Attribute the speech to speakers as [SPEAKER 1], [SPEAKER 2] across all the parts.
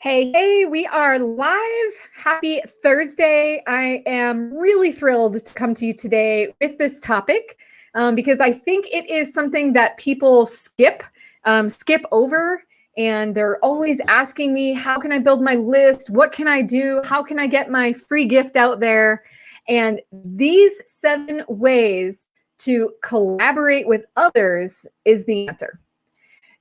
[SPEAKER 1] Hey, we are live. Happy Thursday. I am really thrilled to come to you today with this topic because I think it is something that people skip over, and they're always asking me, how can I build my list? What can I do? How can I get my free gift out there? And these 7 ways to collaborate with others is the answer.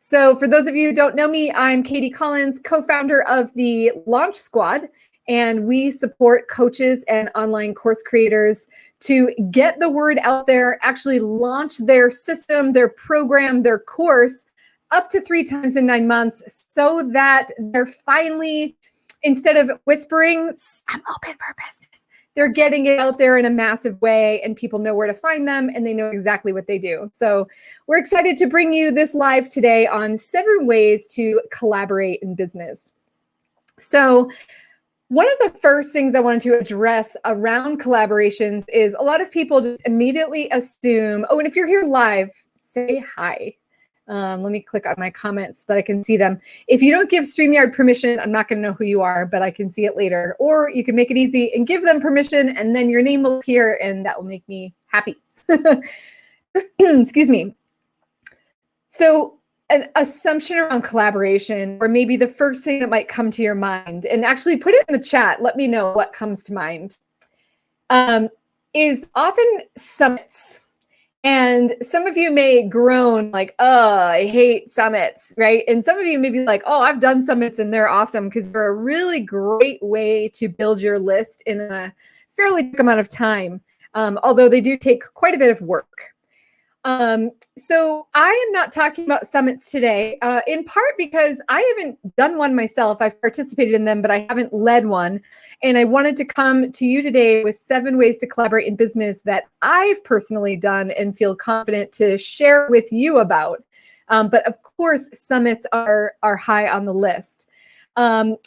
[SPEAKER 1] So for those of you who don't know me, I'm Katie Collins, co-founder of the Launch Squad, and we support coaches and online course creators to get the word out there, actually launch their system, their program, their course up to 3 times in 9 months so that they're finally, instead of whispering, I'm open for business, they're getting it out there in a massive way and people know where to find them and they know exactly what they do. So we're excited to bring you this live today on 7 ways to collaborate in business. So one of the first things I wanted to address around collaborations is a lot of people just immediately assume, oh, and if you're here live, say hi. Let me click on my comments so that I can see them. If you don't give StreamYard permission, I'm not going to know who you are, but I can see it later. Or you can make it easy and give them permission, and then your name will appear, and that will make me happy. Excuse me. So an assumption around collaboration, or maybe the first thing that might come to your mind, and actually put it in the chat, let me know what comes to mind, is often summits. And some of you may groan like, oh, I hate summits, right? And some of you may be like, oh, I've done summits and they're awesome because they're a really great way to build your list in a fairly quick amount of time, although they do take quite a bit of work. So I am not talking about summits today, in part because I haven't done one myself. I've participated in them, but I haven't led one. And I wanted to come to you today with 7 ways to collaborate in business that I've personally done and feel confident to share with you about. But of course, summits are high on the list. And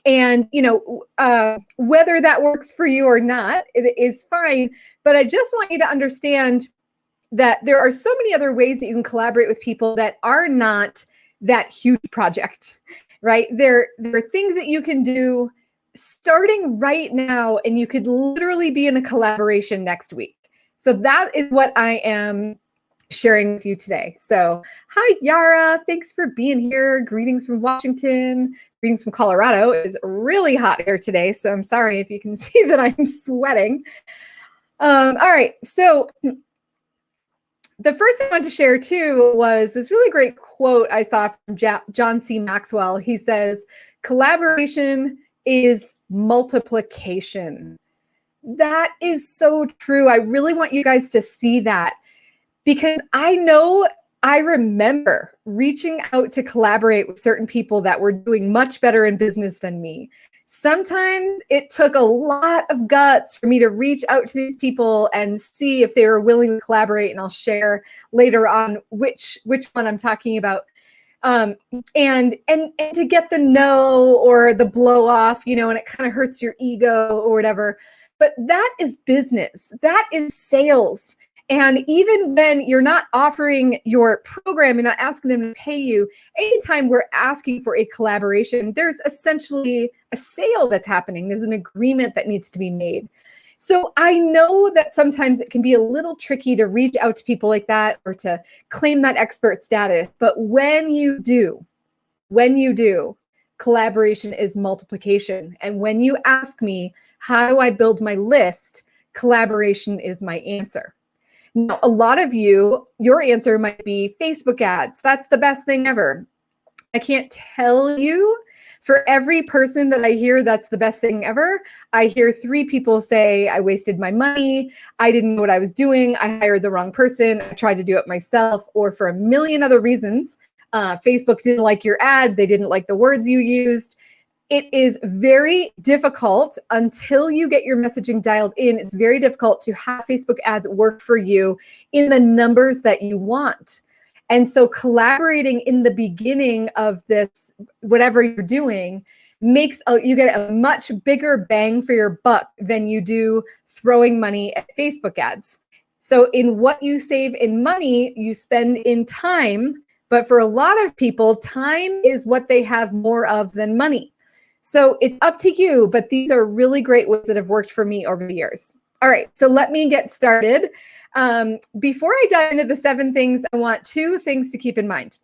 [SPEAKER 1] whether that works for you or not, it is fine. But I just want you to understand that there are so many other ways that you can collaborate with people that are not that huge project, right? There are things that you can do starting right now, and you could literally be in a collaboration next week. So that is what I am sharing with you today. So hi, Yara. Thanks for being here. Greetings from Washington. Greetings from Colorado. It is really hot here today, so I'm sorry if you can see that I'm sweating. All right, so the first thing I wanted to share too was this really great quote I saw from John C. Maxwell. He says, collaboration is multiplication. That is so true. I really want you guys to see that, because I remember reaching out to collaborate with certain people that were doing much better in business than me. Sometimes it took a lot of guts for me to reach out to these people and see if they were willing to collaborate. And I'll share later on which one I'm talking about. And to get the no or the blow off, and it kind of hurts your ego or whatever. But that is business. That is sales. And even when you're not offering your program, you're not asking them to pay you, anytime we're asking for a collaboration, there's essentially a sale that's happening. There's an agreement that needs to be made. So I know that sometimes it can be a little tricky to reach out to people like that or to claim that expert status. But when you do, collaboration is multiplication. And when you ask me, how do I build my list? Collaboration is my answer. Now, a lot of you, your answer might be Facebook ads. That's the best thing ever. I can't tell you, for every person that I hear that's the best thing ever, I hear 3 people say, I wasted my money, I didn't know what I was doing, I hired the wrong person, I tried to do it myself, or for a million other reasons. Facebook didn't like your ad, they didn't like the words you used. It is very difficult until you get your messaging dialed in. It's very difficult to have Facebook ads work for you in the numbers that you want. And so collaborating in the beginning of this, whatever you're doing, makes you get a much bigger bang for your buck than you do throwing money at Facebook ads. So in what you save in money, you spend in time. But for a lot of people, time is what they have more of than money. So it's up to you, but these are really great ways that have worked for me over the years. All right, so let me get started. Before I dive into the 7 things, I want 2 things to keep in mind.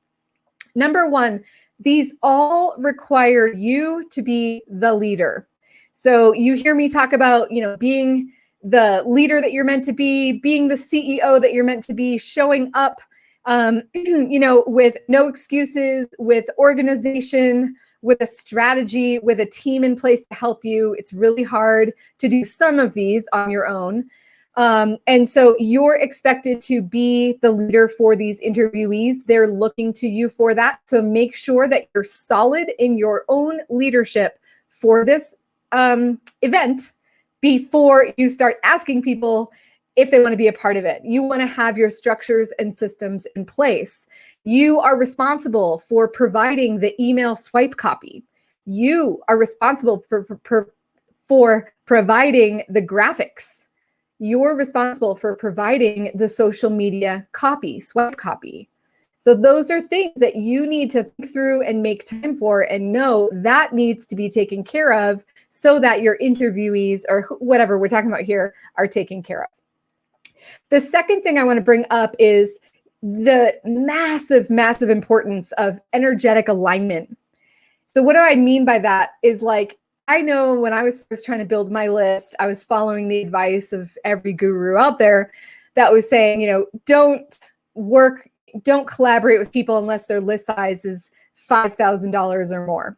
[SPEAKER 1] Number 1, these all require you to be the leader. So you hear me talk about, being the leader that you're meant to be, being the CEO that you're meant to be, showing up, with no excuses, with organization, with a strategy, with a team in place to help you. It's really hard to do some of these on your own. And so you're expected to be the leader for these interviewees. They're looking to you for that. So make sure that you're solid in your own leadership for this event before you start asking people if they want to be a part of it. You want to have your structures and systems in place. You are responsible for providing the email swipe copy. You are responsible for providing the graphics. You're responsible for providing the social media copy, swipe copy. So those are things that you need to think through and make time for and know that needs to be taken care of so that your interviewees or whatever we're talking about here are taken care of. The second thing I want to bring up is the massive, massive importance of energetic alignment. So what do I mean by that is, like, I know when I was first trying to build my list, I was following the advice of every guru out there that was saying, don't collaborate with people unless their list size is $5,000 or more.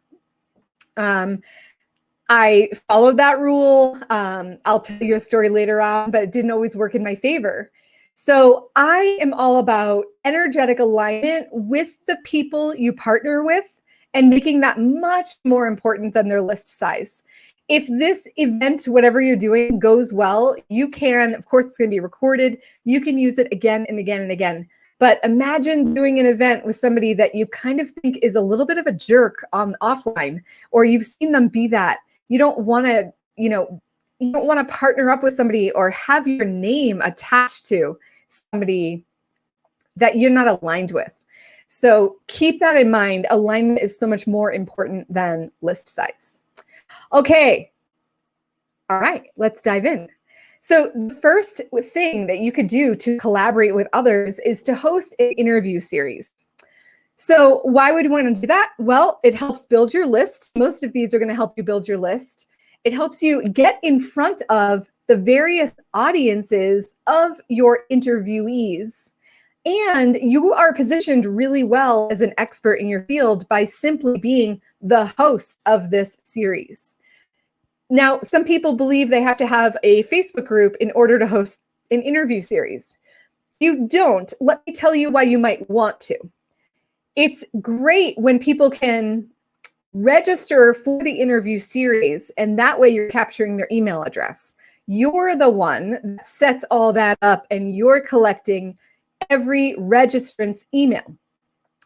[SPEAKER 1] I followed that rule. I'll tell you a story later on, but it didn't always work in my favor. So I am all about energetic alignment with the people you partner with and making that much more important than their list size. If this event, whatever you're doing, goes well, you can, of course, it's going to be recorded. You can use it again and again and again. But imagine doing an event with somebody that you kind of think is a little bit of a jerk on offline, or you've seen them be that. You don't want to, you don't want to partner up with somebody or have your name attached to somebody that you're not aligned with. So keep that in mind. Alignment is so much more important than list size. Okay. All right, let's dive in. So the first thing that you could do to collaborate with others is to host an interview series. So why would you want to do that? Well, it helps build your list. Most of these are going to help you build your list. It helps you get in front of the various audiences of your interviewees. And you are positioned really well as an expert in your field by simply being the host of this series. Now, some people believe they have to have a Facebook group in order to host an interview series. You don't. Let me tell you why you might want to. It's great when people can register for the interview series, and that way you're capturing their email address. You're the one that sets all that up, and you're collecting every registrant's email.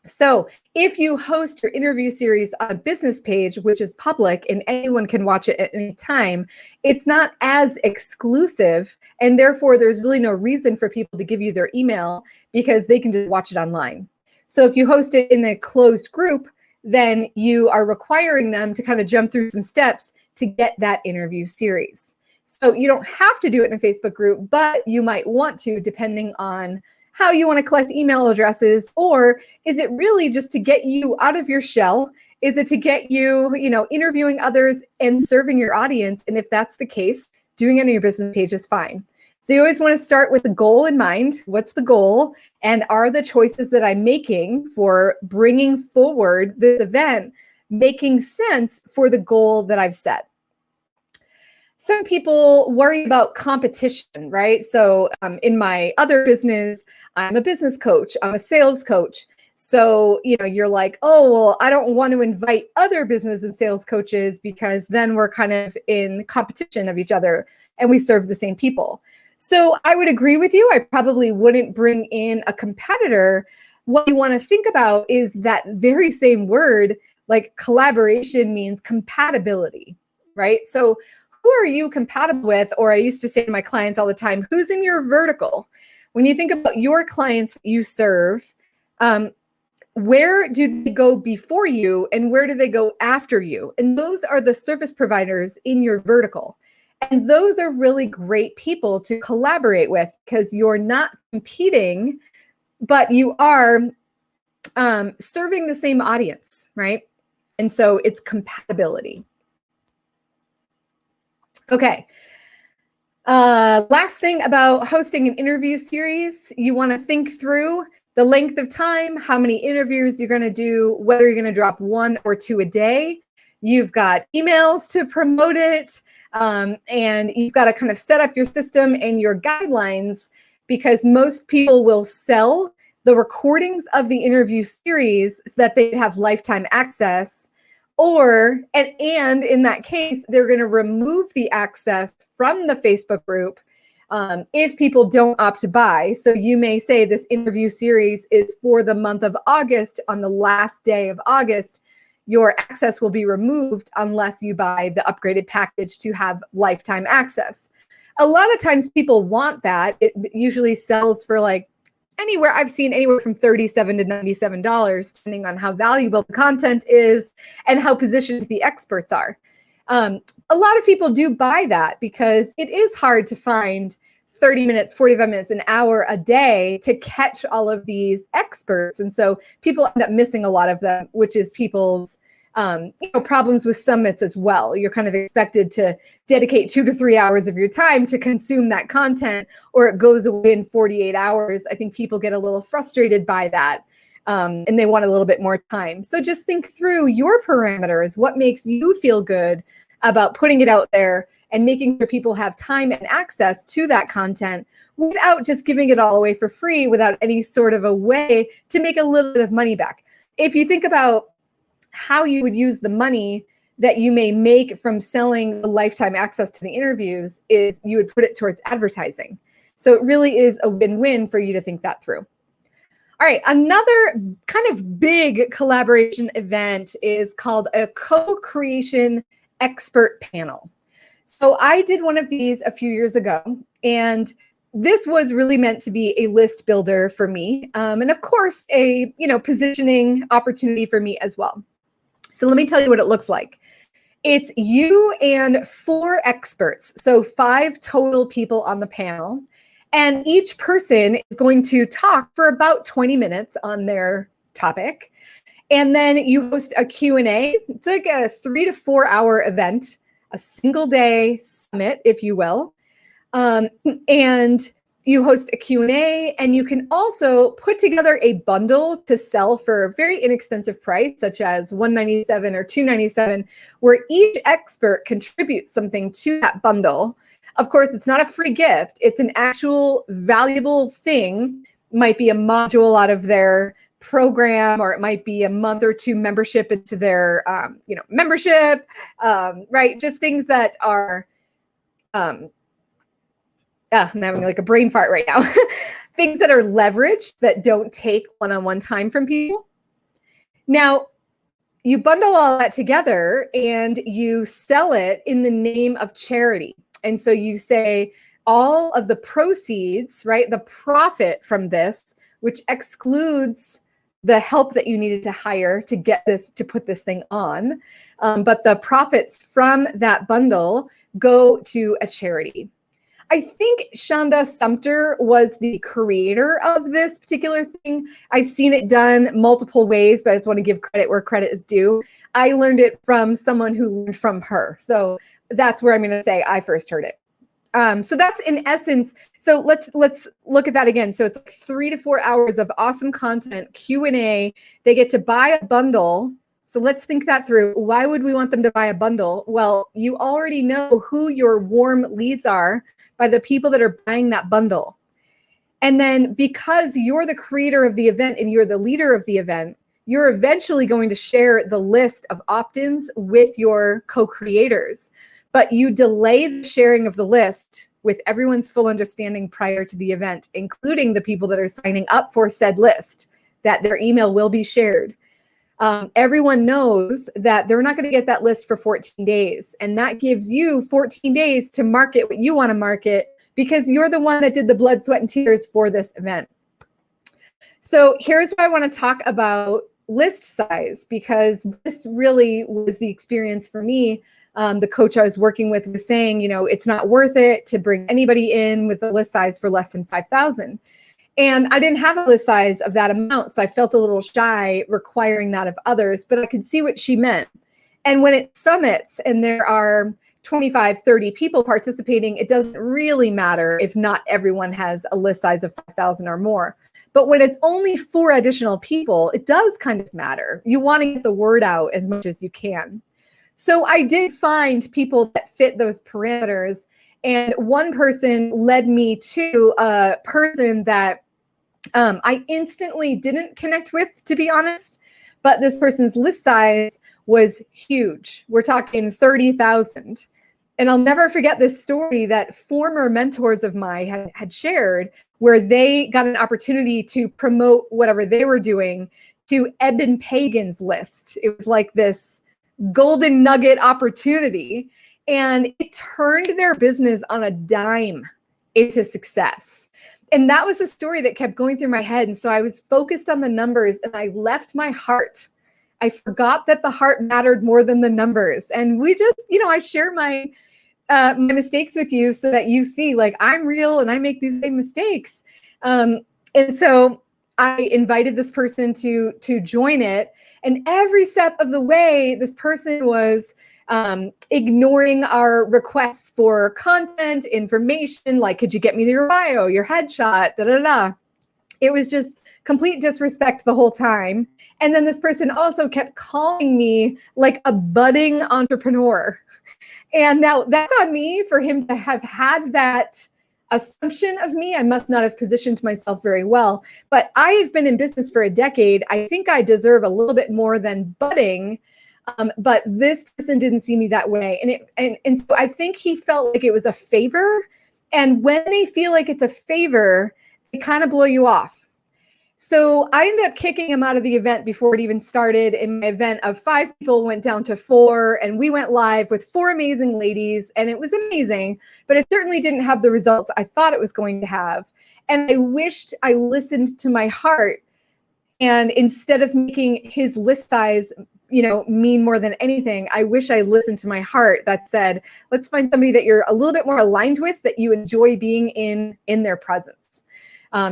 [SPEAKER 1] So if you host your interview series on a business page, which is public and anyone can watch it at any time, it's not as exclusive, and therefore there's really no reason for people to give you their email because they can just watch it online. So if you host it in a closed group, then you are requiring them to kind of jump through some steps to get that interview series. So you don't have to do it in a Facebook group, but you might want to, depending on how you want to collect email addresses. Or is it really just to get you out of your shell? Is it to get you, interviewing others and serving your audience? And if that's the case, doing it on your business page is fine. So you always want to start with the goal in mind. What's the goal? And are the choices that I'm making for bringing forward this event making sense for the goal that I've set? Some people worry about competition, right? So in my other business, I'm a business coach, I'm a sales coach. So, you're like, oh, well, I don't want to invite other business and sales coaches because then we're kind of in competition of each other and we serve the same people. So I would agree with you. I probably wouldn't bring in a competitor. What you want to think about is that very same word, like collaboration means compatibility, right? So who are you compatible with? Or I used to say to my clients all the time, who's in your vertical? When you think about your clients that you serve, where do they go before you and where do they go after you? And those are the service providers in your vertical. And those are really great people to collaborate with because you're not competing, but you are serving the same audience, right? And so it's compatibility. Okay. Last thing about hosting an interview series, you want to think through the length of time, how many interviews you're going to do, whether you're going to drop 1 or 2 a day. You've got emails to promote it, and you've got to kind of set up your system and your guidelines because most people will sell the recordings of the interview series so that they have lifetime access. Or, and in that case, they're going to remove the access from the Facebook group if people don't opt to buy. So you may say this interview series is for the month of August. On the last day of August, your access will be removed unless you buy the upgraded package to have lifetime access. A lot of times people want that. It usually sells for like I've seen anywhere from $37 to $97, depending on how valuable the content is and how positioned the experts are. A lot of people do buy that because it is hard to find 30 minutes, 45 minutes, an hour a day to catch all of these experts. And so people end up missing a lot of them, which is people's problems with summits as well. You're kind of expected to dedicate 2 to 3 hours of your time to consume that content, or it goes away in 48 hours. I think people get a little frustrated by that, and they want a little bit more time. So just think through your parameters, what makes you feel good about putting it out there and making sure people have time and access to that content without just giving it all away for free, without any sort of a way to make a little bit of money back. If you think about how you would use the money that you may make from selling the lifetime access to the interviews, is you would put it towards advertising. So it really is a win-win for you to think that through. All right, another kind of big collaboration event is called a co-creation expert panel. So I did one of these a few years ago, and this was really meant to be a list builder for me, and of course a positioning opportunity for me as well. So let me tell you what it looks like. It's you and 4 experts, so 5 total people on the panel, and each person is going to talk for about 20 minutes on their topic, and then you host a Q&A. It's like a 3 to 4 hour event, a single day summit, if you will, and you host a Q&A, and you can also put together a bundle to sell for a very inexpensive price, such as $197 or $297, where each expert contributes something to that bundle. Of course, it's not a free gift. It's an actual valuable thing. It might be a module out of their program, or it might be a month or 2 membership into their membership, right? Just things that are I'm having like a brain fart right now. Things that are leveraged, that don't take one-on-one time from people. Now, you bundle all that together and you sell it in the name of charity. And so you say all of the proceeds, right, the profit from this, which excludes the help that you needed to hire to get this, to put this thing on, but the profits from that bundle go to a charity. I think Shonda Sumter was the creator of this particular thing. I've seen it done multiple ways, but I just want to give credit where credit is due. I learned it from someone who learned from her. So that's where I'm going to say I first heard it. So that's in essence. So let's look at that again. So it's like 3 to 4 hours of awesome content, Q&A. They get to buy a bundle. So let's think that through. Why would we want them to buy a bundle? Well, you already know who your warm leads are by the people that are buying that bundle. And then because you're the creator of the event and you're the leader of the event, you're eventually going to share the list of opt-ins with your co-creators. But you delay the sharing of the list with everyone's full understanding prior to the event, including the people that are signing up for said list, that their email will be shared. Everyone knows that they're not going to get that list for 14 days. And that gives you 14 days to market what you want to market, because you're the one that did the blood, sweat, and tears for this event. So here's why I want to talk about list size, because this really was the experience for me. The coach I was working with was saying, it's not worth it to bring anybody in with a list size for less than 5,000. And I didn't have a list size of that amount. So I felt a little shy requiring that of others, but I could see what she meant. And when it summits and there are 25, 30 people participating, it doesn't really matter if not everyone has a list size of 5,000 or more. But when it's only 4 additional people, it does kind of matter. You want to get the word out as much as you can. So I did find people that fit those parameters. And one person led me to a person that I instantly didn't connect with, to be honest. But this person's list size was huge. We're talking 30,000. And I'll never forget this story that former mentors of mine had shared, where they got an opportunity to promote whatever they were doing to Eben Pagan's list. It was like this golden nugget opportunity. And it turned their business on a dime into success. And that was a story that kept going through my head. And so I was focused on the numbers and I left my heart. I forgot that the heart mattered more than the numbers. And we just, I share my mistakes with you so that you see, like, I'm real and I make these same mistakes. And so I invited this person to join it. And every step of the way, this person was ignoring our requests for content, information, like, could you get me your bio, your headshot, da da da. It was just complete disrespect the whole time. And then this person also kept calling me like a budding entrepreneur. And now that's on me for him to have had that assumption of me. I must not have positioned myself very well, but I've been in business for a decade. I think I deserve a little bit more than budding. But this person didn't see me that way. And so I think he felt like it was a favor. And when they feel like it's a favor, they kind of blow you off. So I ended up kicking him out of the event before it even started. And my event of 5 people went down to 4, and we went live with 4 amazing ladies. And it was amazing, but it certainly didn't have the results I thought it was going to have. And I wished I listened to my heart. And instead of making his list size mean more than anything, I wish I listened to my heart that said, let's find somebody that you're a little bit more aligned with, that you enjoy being in their presence.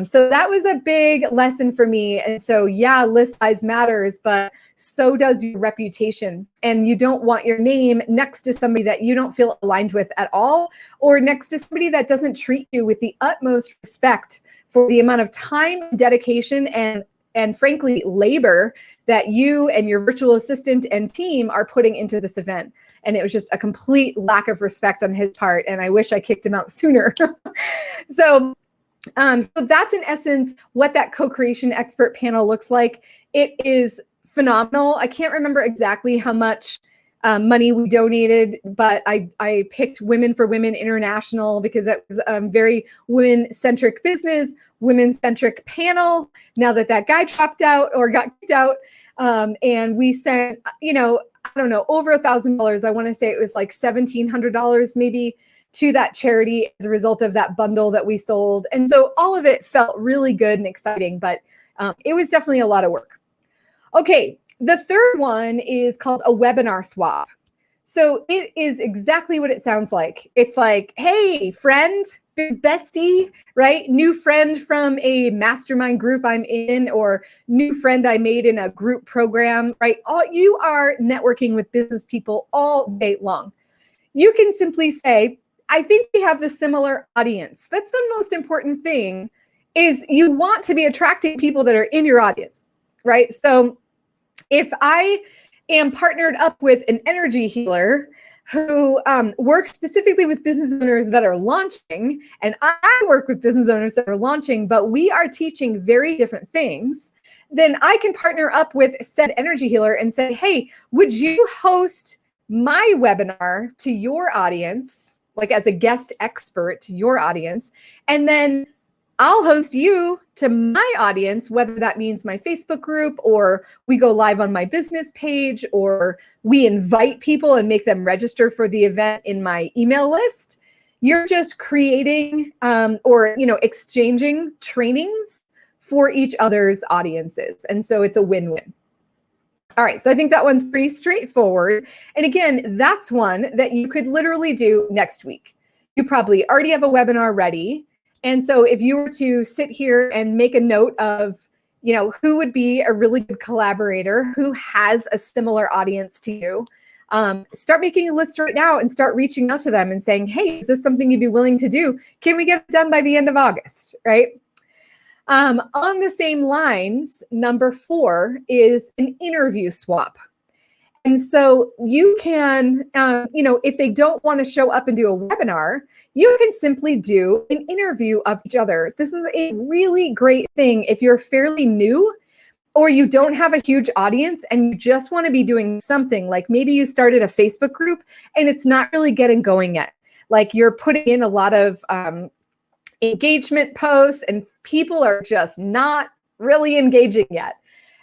[SPEAKER 1] So that was a big lesson for me. And so, yeah, list size matters, but so does your reputation. And you don't want your name next to somebody that you don't feel aligned with at all, or next to somebody that doesn't treat you with the utmost respect for the amount of time, dedication, and frankly, labor that you and your virtual assistant and team are putting into this event. And it was just a complete lack of respect on his part. And I wish I kicked him out sooner. So that's in essence what that co-creation expert panel looks like. It is phenomenal. I can't remember exactly how much money we donated, but I picked Women for Women International because it was a very women-centric business, women-centric panel. Now that guy dropped out or got kicked out, and we sent, I don't know, over $1,000. I want to say it was like $1,700 maybe to that charity as a result of that bundle that we sold. And so all of it felt really good and exciting, but it was definitely a lot of work. Okay. The third one is called a webinar swap. So it is exactly what it sounds like. It's like, hey, friend, biz bestie, right? New friend from a mastermind group I'm in, or new friend I made in a group program, right? You are networking with business people all day long. You can simply say, I think we have the similar audience. That's the most important thing, is you want to be attracting people that are in your audience, right? So if I am partnered up with an energy healer who works specifically with business owners that are launching, and I work with business owners that are launching, but we are teaching very different things, then I can partner up with said energy healer and say, hey, would you host my webinar to your audience, like as a guest expert to your audience, and then I'll host you to my audience, whether that means my Facebook group, or we go live on my business page, or we invite people and make them register for the event in my email list. You're just creating or exchanging trainings for each other's audiences. And so it's a win-win. All right, so I think that one's pretty straightforward. And again, that's one that you could literally do next week. You probably already have a webinar ready. And so if you were to sit here and make a note of, who would be a really good collaborator, who has a similar audience to you, start making a list right now and start reaching out to them and saying, hey, is this something you'd be willing to do? Can we get it done by the end of August, right? On the same lines, number 4 is an interview swap. And so you can, if they don't want to show up and do a webinar, you can simply do an interview of each other. This is a really great thing if you're fairly new or you don't have a huge audience and you just want to be doing something, like maybe you started a Facebook group and it's not really getting going yet. Like you're putting in a lot of engagement posts and people are just not really engaging yet.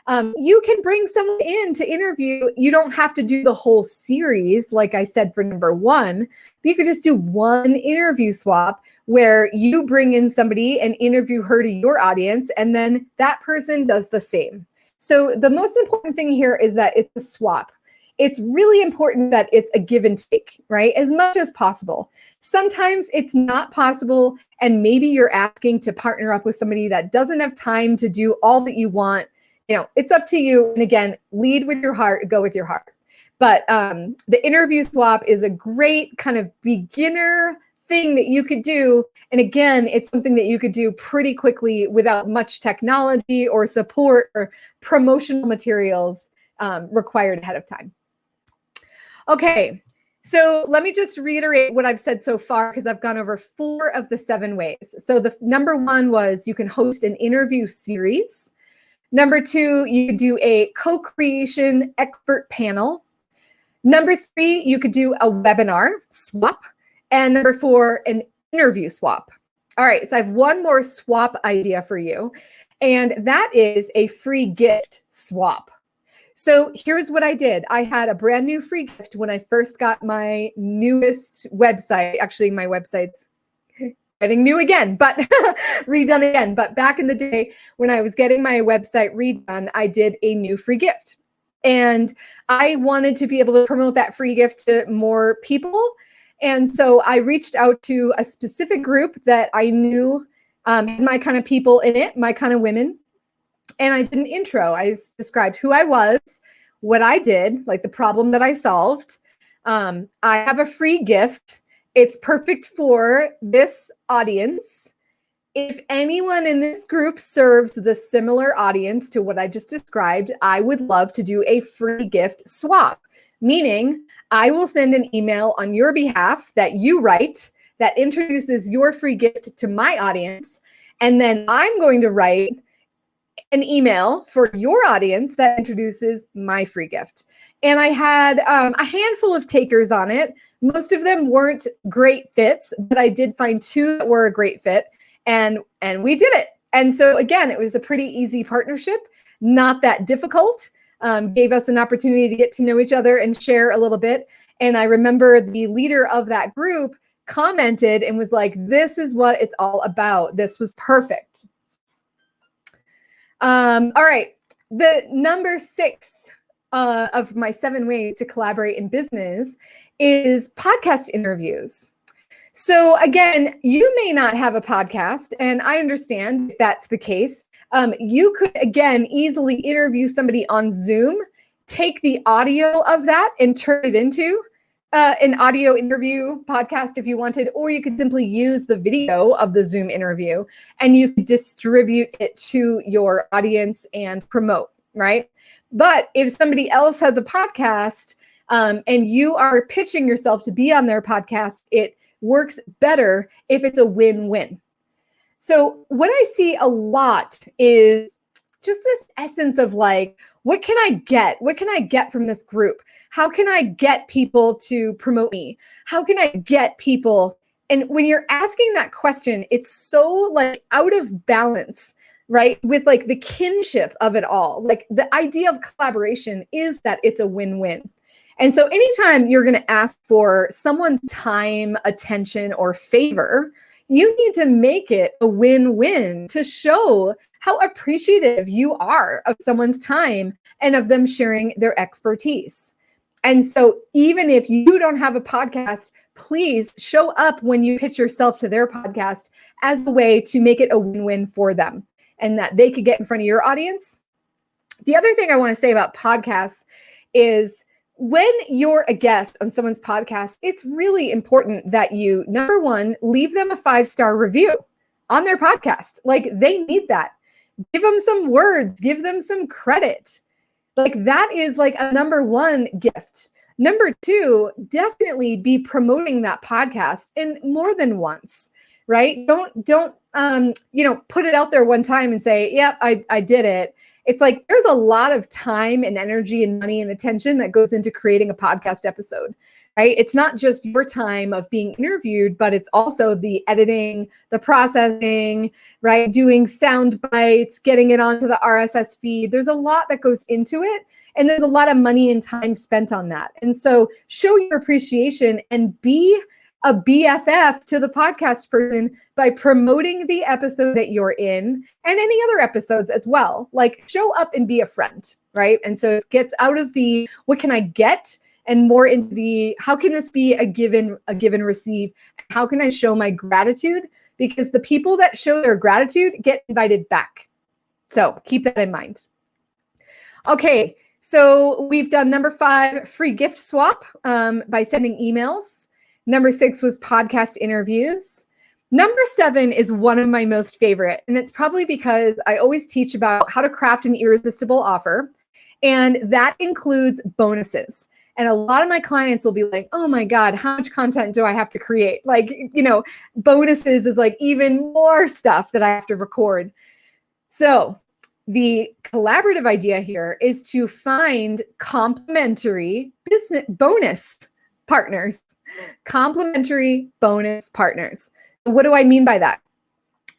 [SPEAKER 1] You can bring someone in to interview. You don't have to do the whole series, like I said for number 1. But you could just do one interview swap where you bring in somebody and interview her to your audience, and then that person does the same. So the most important thing here is that it's a swap. It's really important that it's a give and take, right? As much as possible. Sometimes it's not possible, and maybe you're asking to partner up with somebody that doesn't have time to do all that you want. It's up to you. And again, lead with your heart, go with your heart. But the interview swap is a great kind of beginner thing that you could do. And again, it's something that you could do pretty quickly without much technology or support or promotional materials required ahead of time. Okay, so let me just reiterate what I've said so far, because I've gone over 4 of the 7 ways. So the number 1 was you can host an interview series. Number 2, you could do a co-creation expert panel. Number 3, you could do a webinar swap. And number 4, an interview swap. All right, so I have one more swap idea for you, and that is a free gift swap. So here's what I did. I had a brand new free gift when I first got my newest website. Actually, my website's getting new again, but redone again. But back in the day when I was getting my website redone, I did a new free gift. And I wanted to be able to promote that free gift to more people. And so I reached out to a specific group that I knew had my kind of people in it, my kind of women. And I did an intro. I described who I was, what I did, like the problem that I solved. I have a free gift. It's perfect for this audience. If anyone in this group serves the similar audience to what I just described, I would love to do a free gift swap, meaning I will send an email on your behalf that you write that introduces your free gift to my audience. And then I'm going to write an email for your audience that introduces my free gift. And I had a handful of takers on it. Most of them weren't great fits, but I did find 2 that were a great fit, and we did it. And so again, it was a pretty easy partnership, not that difficult. Gave us an opportunity to get to know each other and share a little bit. And I remember the leader of that group commented and was like, "This is what it's all about. This was perfect." All right, the number 6 of my 7 ways to collaborate in business is podcast interviews. So again, you may not have a podcast, and I understand if that's the case. You could, again, easily interview somebody on Zoom, take the audio of that and turn it into an audio interview podcast if you wanted, or you could simply use the video of the Zoom interview and you could distribute it to your audience and promote, right? But if somebody else has a podcast and you are pitching yourself to be on their podcast, it works better if it's a win-win. So what I see a lot is just this essence of like, what can I get? What can I get from this group? How can I get people to promote me? How can I get people? And when you're asking that question, it's so like out of balance, right? With like the kinship of it all. Like the idea of collaboration is that it's a win-win. And so anytime you're going to ask for someone's time, attention, or favor, you need to make it a win-win to show how appreciative you are of someone's time and of them sharing their expertise. And so even if you don't have a podcast, please show up when you pitch yourself to their podcast as a way to make it a win-win for them and that they could get in front of your audience. The other thing I want to say about podcasts is when you're a guest on someone's podcast, it's really important that you, number one, leave them a 5-star review on their podcast. Like, they need that. Give them some words, give them some credit. Like, that is like a number one gift. Number two, definitely be promoting that podcast in more than once, right? Don't put it out there one time and say, yep, I did it. It's like, there's a lot of time and energy and money and attention that goes into creating a podcast episode, right? It's not just your time of being interviewed, but it's also the editing, the processing, right? Doing sound bites, getting it onto the RSS feed. There's a lot that goes into it. And there's a lot of money and time spent on that. And so show your appreciation and be a BFF to the podcast person by promoting the episode that you're in and any other episodes as well. Like, show up and be a friend, right? And so it gets out of the, what can I get? And more into the, how can this be a give and receive? How can I show my gratitude? Because the people that show their gratitude get invited back. So keep that in mind. Okay, so we've done number 5, free gift swap by sending emails. Number 6 was podcast interviews. Number 7 is one of my most favorite, and it's probably because I always teach about how to craft an irresistible offer, and that includes bonuses. And a lot of my clients will be like, oh my God, how much content do I have to create? Like, bonuses is like even more stuff that I have to record. So the collaborative idea here is to find complementary business bonus partners. Complementary bonus partners. What do I mean by that?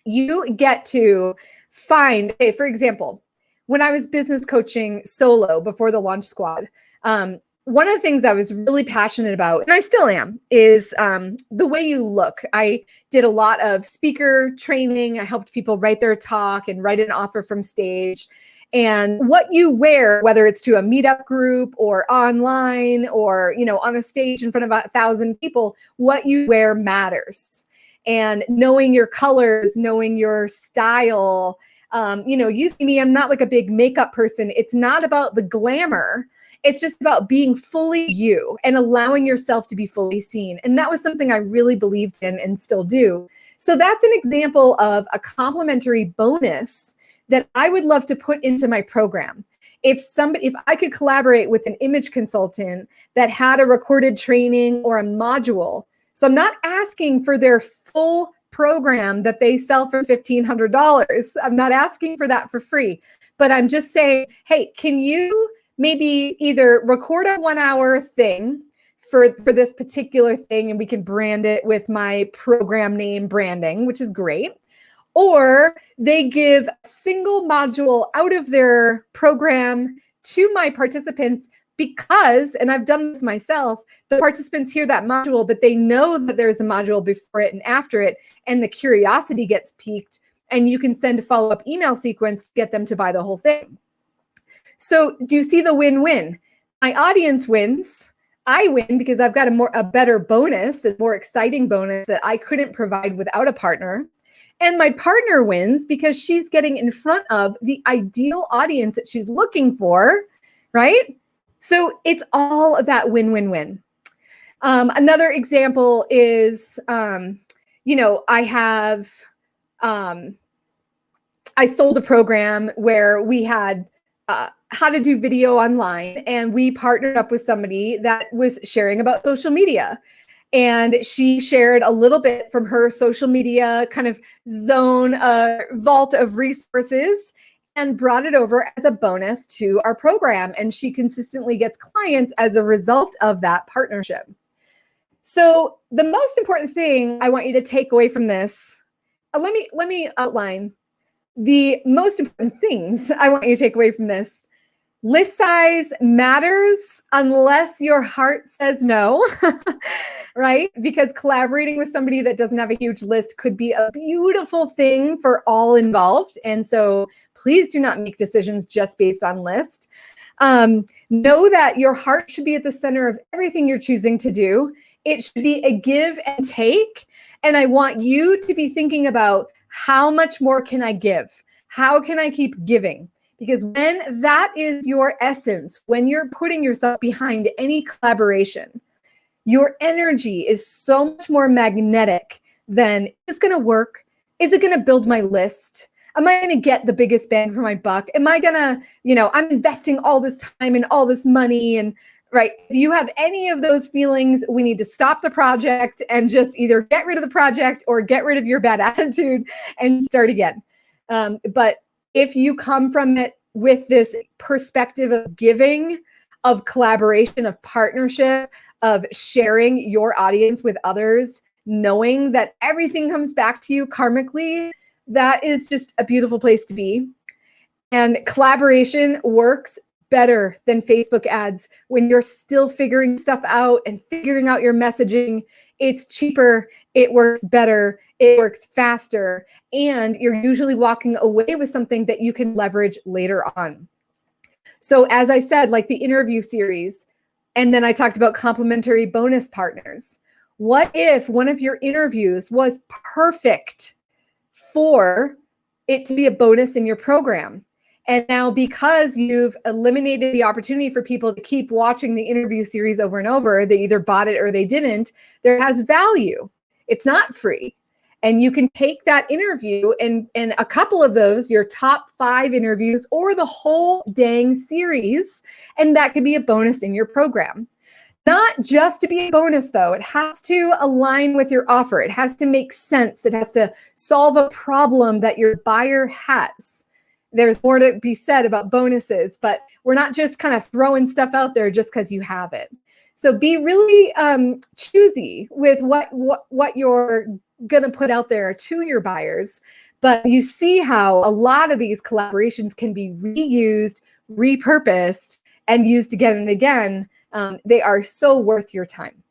[SPEAKER 1] You get to find, for example, when I was business coaching solo before the Launch Squad, one of the things I was really passionate about, and I still am, is the way you look. I did a lot of speaker training. I helped people write their talk and write an offer from stage. And what you wear, whether it's to a meetup group or online or, on a stage in front of 1,000 people, what you wear matters. And knowing your colors, knowing your style, you see me, I'm not like a big makeup person. It's not about the glamour. It's just about being fully you and allowing yourself to be fully seen. And that was something I really believed in and still do. So that's an example of a complimentary bonus that I would love to put into my program. If I could collaborate with an image consultant that had a recorded training or a module. So I'm not asking for their full program that they sell for $1,500. I'm not asking for that for free, but I'm just saying, hey, can you maybe either record a 1-hour thing for this particular thing, and we can brand it with my program name branding, which is great. Or they give a single module out of their program to my participants because, and I've done this myself, the participants hear that module, but they know that there's a module before it and after it, and the curiosity gets piqued, and you can send a follow-up email sequence to get them to buy the whole thing. So do you see the win-win? My audience wins. I win because I've got a better bonus, a more exciting bonus that I couldn't provide without a partner. And my partner wins because she's getting in front of the ideal audience that she's looking for, right? So it's all of that win-win-win. Another example is, I sold a program where we had how to do video online, and we partnered up with somebody that was sharing about social media. And she shared a little bit from her social media kind of zone, vault of resources, and brought it over as a bonus to our program. And she consistently gets clients as a result of that partnership. So the most important thing I want you to take away from this, let me outline the most important things I want you to take away from this. List size matters unless your heart says no, right? Because collaborating with somebody that doesn't have a huge list could be a beautiful thing for all involved. And so please do not make decisions just based on list. Know that your heart should be at the center of everything you're choosing to do. It should be a give and take. And I want you to be thinking about, how much more can I give? How can I keep giving? Because when that is your essence, when you're putting yourself behind any collaboration, your energy is so much more magnetic than, is it going to work? Is it going to build my list? Am I going to get the biggest bang for my buck? Am I going to, I'm investing all this time and all this money, and right. If you have any of those feelings, we need to stop the project and just either get rid of the project or get rid of your bad attitude and start again. But if you come from it with this perspective of giving, of collaboration, of partnership, of sharing your audience with others, knowing that everything comes back to you karmically, that is just a beautiful place to be. And collaboration works better than Facebook ads when you're still figuring stuff out and figuring out your messaging. It's cheaper, it works better, it works faster, and you're usually walking away with something that you can leverage later on. So as I said, like the interview series, and then I talked about complimentary bonus partners. What if one of your interviews was perfect for it to be a bonus in your program? And now, because you've eliminated the opportunity for people to keep watching the interview series over and over, they either bought it or they didn't, there has value. It's not free. And you can take that interview and a couple of those, your top 5 interviews or the whole dang series, and that could be a bonus in your program. Not just to be a bonus, though. It has to align with your offer. It has to make sense. It has to solve a problem that your buyer has. There's more to be said about bonuses, but we're not just kind of throwing stuff out there just because you have it. So be really choosy with what you're going to put out there to your buyers. But you see how a lot of these collaborations can be reused, repurposed, and used again and again. They are so worth your time.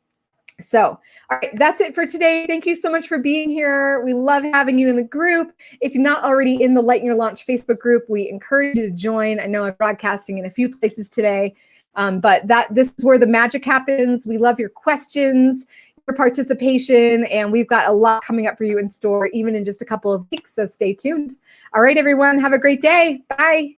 [SPEAKER 1] So, all right, that's it for today. Thank you so much for being here. We love having you in the group. If you're not already in the Lighten Your Launch Facebook group, we encourage you to join. I know I'm broadcasting in a few places today, but this is where the magic happens. We love your questions, your participation, and we've got a lot coming up for you in store, even in just a couple of weeks. So stay tuned. All right, everyone, have a great day. Bye.